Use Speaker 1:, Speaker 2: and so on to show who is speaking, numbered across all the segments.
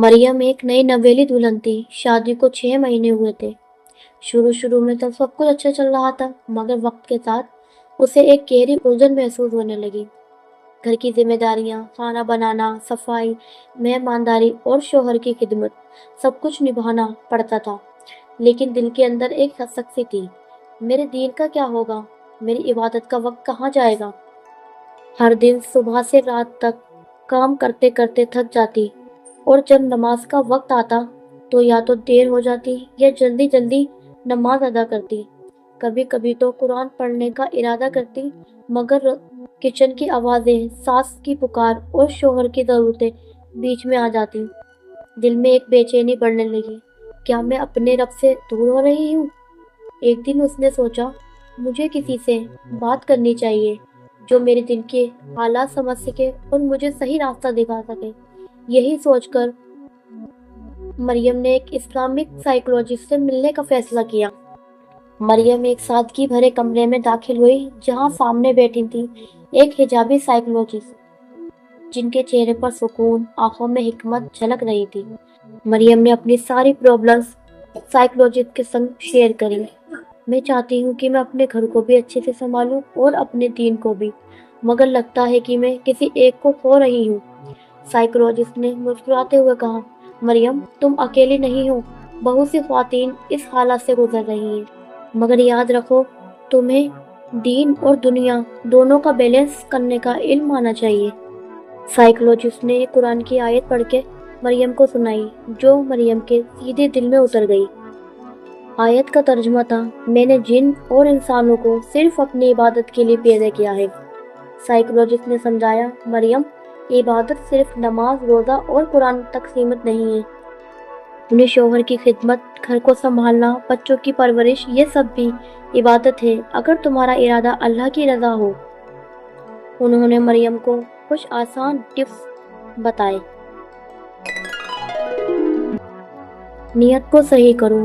Speaker 1: مریم ایک نئی نویلی دلہن تھی۔ شادی کو 6 مہینے ہوئے تھے۔ شروع میں تو سب کچھ اچھا چل رہا تھا، مگر وقت کے ساتھ اسے ایک گہری الجھن محسوس ہونے لگی۔ گھر کی ذمہ داریاں، کھانا بنانا، صفائی، مہمانداری اور شوہر کی خدمت، سب کچھ نبھانا پڑتا تھا۔ لیکن دل کے اندر ایک خستگی تھی۔ میرے دین کا کیا ہوگا؟ میری عبادت کا وقت کہاں جائے گا؟ ہر دن صبح سے رات تک کام کرتے کرتے تھک جاتی، اور جب نماز کا وقت آتا تو یا تو دیر ہو جاتی یا جلدی جلدی نماز ادا کرتی۔ کبھی کبھی تو قرآن پڑھنے کا ارادہ کرتی، مگر کچن کی آوازیں، ساس کی پکار اور شوہر کی ضرورتیں بیچ میں آ جاتی۔ دل میں ایک بے چینی بڑھنے لگی۔ کیا میں اپنے رب سے دور ہو رہی ہوں؟ ایک دن اس نے سوچا، مجھے کسی سے بات کرنی چاہیے جو میرے دل کے حالات سمجھ سکے اور مجھے صحیح راستہ دکھا سکے۔ یہی سوچ کر مریم نے ایک اسلامک سائیکولوجسٹ سے ملنے کا فیصلہ کیا۔ مریم ایک سادگی بھرے کمرے میں داخل ہوئی، جہاں سامنے بیٹھی تھی ایک حجابی سائیکولوجسٹ، جن کے چہرے پر سکون، آنکھوں میں حکمت جھلک رہی تھی۔ مریم نے اپنی ساری پرابلمز سائیکولوجسٹ کے سنگ شیئر کری۔ میں چاہتی ہوں کہ میں اپنے گھر کو بھی اچھے سے سنبھالوں اور اپنے دین کو بھی، مگر لگتا ہے کہ میں کسی ایک کو کھو رہی ہوں۔ سائیکولوجسٹ نے مسکراتے ہوئے کہا، مریم، تم اکیلی نہیں ہو، بہت سی خواتین اس حالت سے گزر رہی ہیں، مگر یاد رکھو، تمہیں دین اور دنیا دونوں کا بیلنس کرنے کا علم آنا چاہیے۔ سائیکولوجسٹ نے ایک قرآن کی آیت پڑھ کے مریم کو سنائی، جو مریم کے سیدھے دل میں اتر گئی۔ آیت کا ترجمہ تھا، میں نے جن اور انسانوں کو صرف اپنی عبادت کے لیے پیدا کیا ہے۔ سائیکولوجسٹ نے سمجھایا، مریم، عبادت صرف نماز، روزہ اور قرآن تک سیمت نہیں ہے۔ اپنے شوہر کی خدمت، گھر کو سنبھالنا، بچوں کی پرورش، یہ سب بھی عبادت ہے، اگر تمہارا ارادہ اللہ کی رضا ہو۔ انہوں نے مریم کو کچھ آسان ٹپس بتائے۔ نیت کو صحیح کرو۔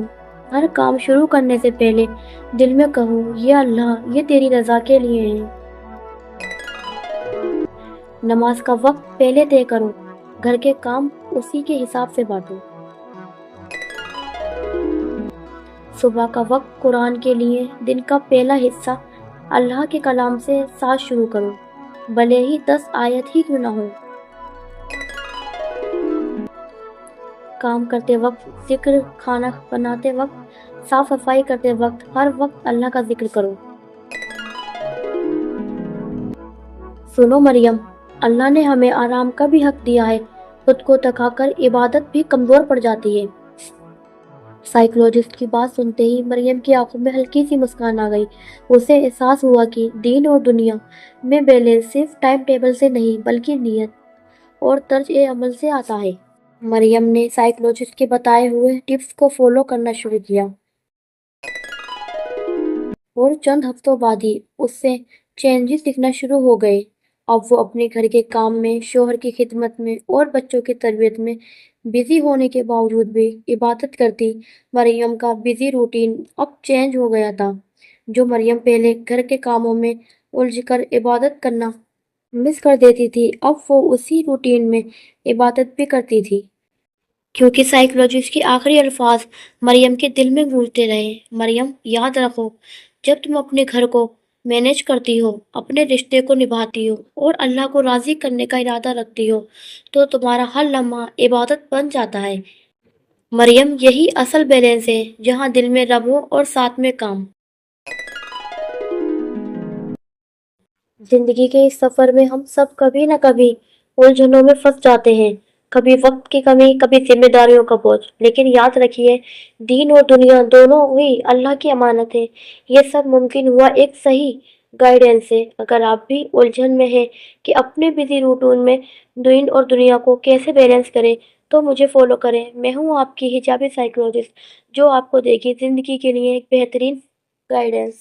Speaker 1: ہر کام شروع کرنے سے پہلے دل میں کہو، یا اللہ، یہ تیری رضا کے لیے ہے۔ نماز کا وقت پہلے طے کرو، گھر کے کام اسی کے حساب سے بانٹو۔ صبح کا وقت قرآن کے لیے، دن کا پہلا حصہ اللہ کے کلام سے ساتھ شروع کرو، بھلے ہی 10 آیت ہی کیوں نہ ہو۔ کام کرتے وقت ذکر، کھانا بناتے وقت، صاف صفائی کرتے وقت، ہر وقت اللہ کا ذکر کرو۔ سنو مریم، اللہ نے ہمیں آرام کا بھی حق دیا ہے، خود کو تھکا کر عبادت بھی کمزور پڑ جاتی ہے۔ سائیکولوجسٹ کی بات سنتے ہی مریم کی آنکھوں میں ہلکی سی مسکان آ گئی۔ اسے احساس ہوا کہ دین اور دنیا میں بیلنس صرف ٹائم ٹیبل سے نہیں، بلکہ نیت اور طرز عمل سے آتا ہے۔ مریم نے سائیکولوجسٹ کے بتائے ہوئے ٹپس کو فالو کرنا شروع کیا، اور چند ہفتوں بعد ہی اس سے چینجز دکھنا شروع ہو گئے۔ اب وہ اپنے گھر کے کام میں، شوہر کی خدمت میں اور بچوں کی تربیت میں بزی ہونے کے باوجود بھی عبادت کرتی۔ مریم کا بزی روٹین اب چینج ہو گیا تھا۔ جو مریم پہلے گھر کے کاموں میں الجھ کر عبادت کرنا مس کر دیتی تھی، اب وہ اسی روٹین میں عبادت بھی کرتی تھی، کیونکہ سائیکولوجسٹ کے آخری الفاظ مریم کے دل میں گونجتے رہے۔ مریم، یاد رکھو، جب تم اپنے گھر کو مینیج کرتی ہو، اپنے رشتے کو نبھاتی ہو اور اللہ کو راضی کرنے کا ارادہ رکھتی ہو، تو تمہارا ہر لمحہ عبادت بن جاتا ہے۔ مریم، یہی اصل بیلنس ہے، جہاں دل میں رب ہو اور ساتھ میں کام۔ زندگی کے اس سفر میں ہم سب کبھی نہ کبھی الجھنوں میں پھنس جاتے ہیں، کبھی وقت کی کمی، کبھی ذمہ داریوں کا بوجھ، لیکن یاد رکھیے، دین اور دنیا دونوں ہی اللہ کی امانت ہے۔ یہ سب ممکن ہوا ایک صحیح گائیڈنس سے۔ اگر آپ بھی الجھن میں ہیں کہ اپنے بزی روٹین میں دین اور دنیا کو کیسے بیلنس کریں، تو مجھے فالو کریں۔ میں ہوں آپ کی حجابی سائیکولوجسٹ، جو آپ کو دے گی زندگی کے لیے ایک بہترین گائیڈنس۔